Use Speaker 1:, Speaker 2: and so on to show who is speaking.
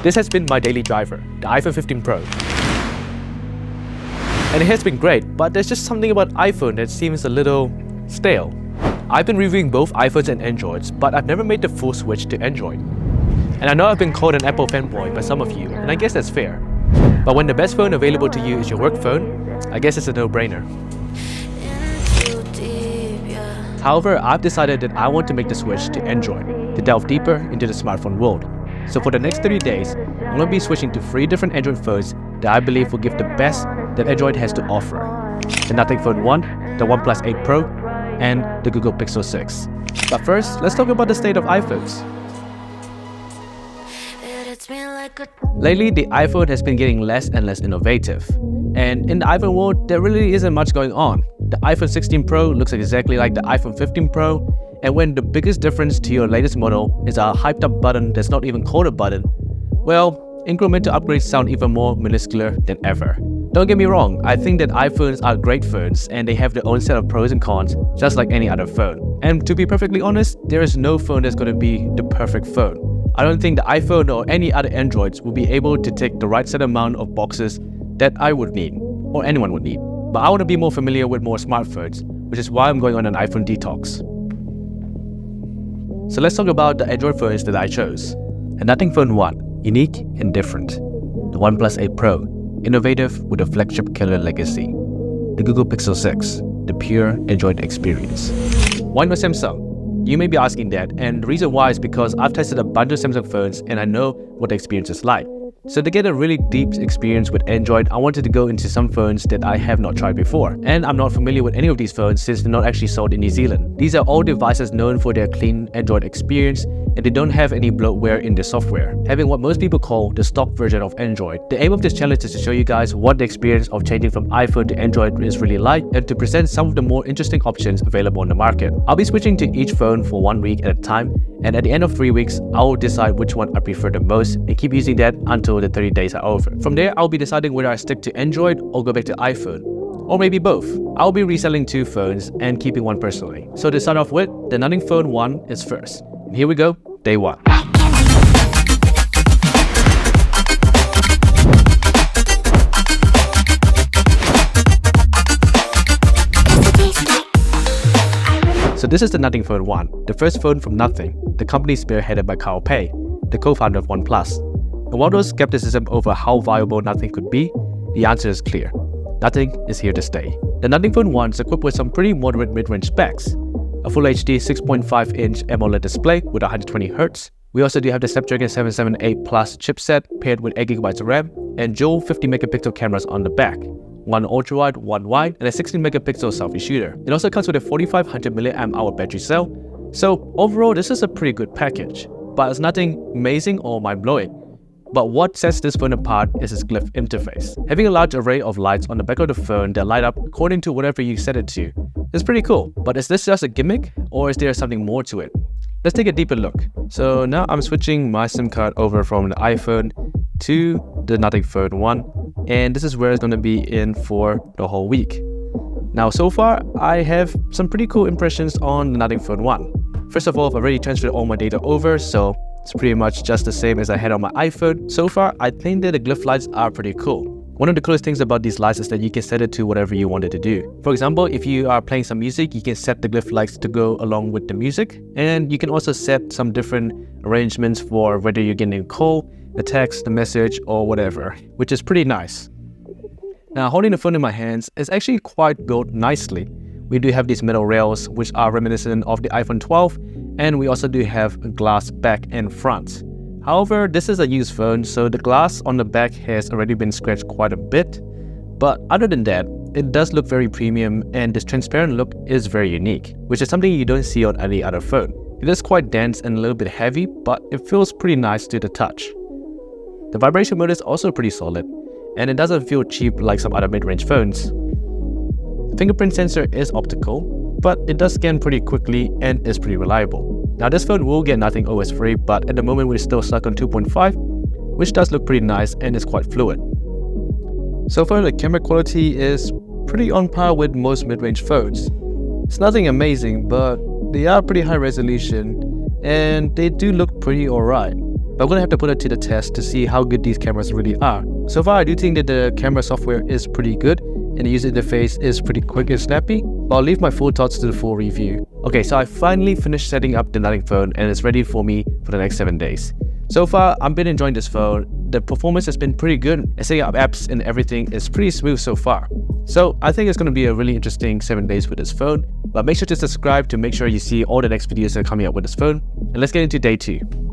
Speaker 1: This has been my daily driver, the iPhone 15 Pro. And it has been great, but there's just something about iPhone that seems a little stale. I've been reviewing both iPhones and Androids, but I've never made the full switch to Android. And I know I've been called an Apple fanboy by some of you, and I guess that's fair. But when the best phone available to you is your work phone, I guess it's a no-brainer. However, I've decided that I want to make the switch to Android to delve deeper into the smartphone world. So for the next 30 days, I'm going to be switching to 3 different Android phones that I believe will give the best that Android has to offer. The Nothing Phone 1, the Oneplus 8 Pro, and the Google Pixel 6. But first, let's talk about the state of iPhones. Lately, the iPhone has been getting less and less innovative. And in the iPhone world, there really isn't much going on. The iPhone 16 Pro looks exactly like the iPhone 15 Pro, and when the biggest difference to your latest model is a hyped up button that's not even called a button, well, incremental upgrades sound even more minuscule than ever. Don't get me wrong, I think that iPhones are great phones and they have their own set of pros and cons, just like any other phone. And to be perfectly honest, there is no phone that's going to be the perfect phone. I don't think the iPhone or any other Androids will be able to tick the right set amount of boxes that I would need, or anyone would need. But I want to be more familiar with more smartphones, which is why I'm going on an iPhone detox. So let's talk about the Android phones that I chose. The Nothing Phone 1, unique and different. The Oneplus 8 Pro, innovative with a flagship killer legacy. The Google Pixel 6, the pure Android experience. Why not Samsung? You may be asking that, and the reason why is because I've tested a bunch of Samsung phones and I know what the experience is like. So to get a really deep experience with Android, I wanted to go into some phones that I have not tried before. And I'm not familiar with any of these phones since they're not actually sold in New Zealand. These are all devices known for their clean Android experience, and they don't have any bloatware in the software, having what most people call the stock version of Android. The aim of this challenge is to show you guys what the experience of changing from iPhone to Android is really like, and to present some of the more interesting options available on the market. I'll be switching to each phone for 1 week at a time, and at the end of 3 weeks, I will decide which one I prefer the most and keep using that until the 30 days are over. From there, I'll be deciding whether I stick to Android or go back to iPhone, or maybe both. I'll be reselling 2 phones and keeping one personally. So to start off with, the Nothing Phone 1 is first. And here we go, day 1. So this is the Nothing Phone 1, the first phone from nothing, the company spearheaded by Carl Pei, the co-founder of Oneplus. And while there's skepticism over how viable Nothing could be, the answer is clear. Nothing is here to stay. The Nothing Phone 1 is equipped with some pretty moderate mid-range specs. A Full HD 6.5-inch AMOLED display with 120Hz. We also do have the Snapdragon 778 Plus chipset paired with 8GB of RAM and dual 50MP cameras on the back. One ultra-wide, one wide, and a 16MP selfie shooter. It also comes with a 4500mAh battery cell. So overall, this is a pretty good package, but it's nothing amazing or mind-blowing. But what sets this phone apart is its glyph interface. Having a large array of lights on the back of the phone that light up according to whatever you set it to is pretty cool. But is this just a gimmick, or is there something more to it? Let's take a deeper look. So now I'm switching my SIM card over from the iPhone to the Nothing Phone 1, and this is where it's going to be in for the whole week. Now so far, I have some pretty cool impressions on the Nothing Phone 1. First of all, I've already transferred all my data over, so it's pretty much just the same as I had on my iPhone. So far, I think that the glyph lights are pretty cool. One of the coolest things about these lights is that you can set it to whatever you want it to do. For example, if you are playing some music, you can set the glyph lights to go along with the music. And you can also set some different arrangements for whether you're getting a call, the text, the message, or whatever, which is pretty nice. Now, holding the phone in my hands is actually quite built nicely. We do have these metal rails, which are reminiscent of the iPhone 12, and we also do have a glass back and front. However, this is a used phone, so the glass on the back has already been scratched quite a bit. But other than that, it does look very premium, and this transparent look is very unique, which is something you don't see on any other phone. It is quite dense and a little bit heavy, but it feels pretty nice to the touch. The vibration mode is also pretty solid, and it doesn't feel cheap like some other mid-range phones. The fingerprint sensor is optical, but it does scan pretty quickly and is pretty reliable. Now this phone will get Nothing OS free, but at the moment we're still stuck on 2.5, which does look pretty nice and is quite fluid. So far, the camera quality is pretty on par with most mid-range phones. It's nothing amazing, but they are pretty high resolution and they do look pretty alright. but I'm gonna have to put it to the test to see how good these cameras really are. So far, I do think that the camera software is pretty good and the user interface is pretty quick and snappy, but I'll leave my full thoughts to the full review. Okay, so I finally finished setting up the Nothing phone and it's ready for me for the next 7 days. So far, I've been enjoying this phone. The performance has been pretty good and setting up apps and everything is pretty smooth so far. So I think it's going to be a really interesting 7 days with this phone, but make sure to subscribe to make sure you see all the next videos that are coming up with this phone. And let's get into day 2.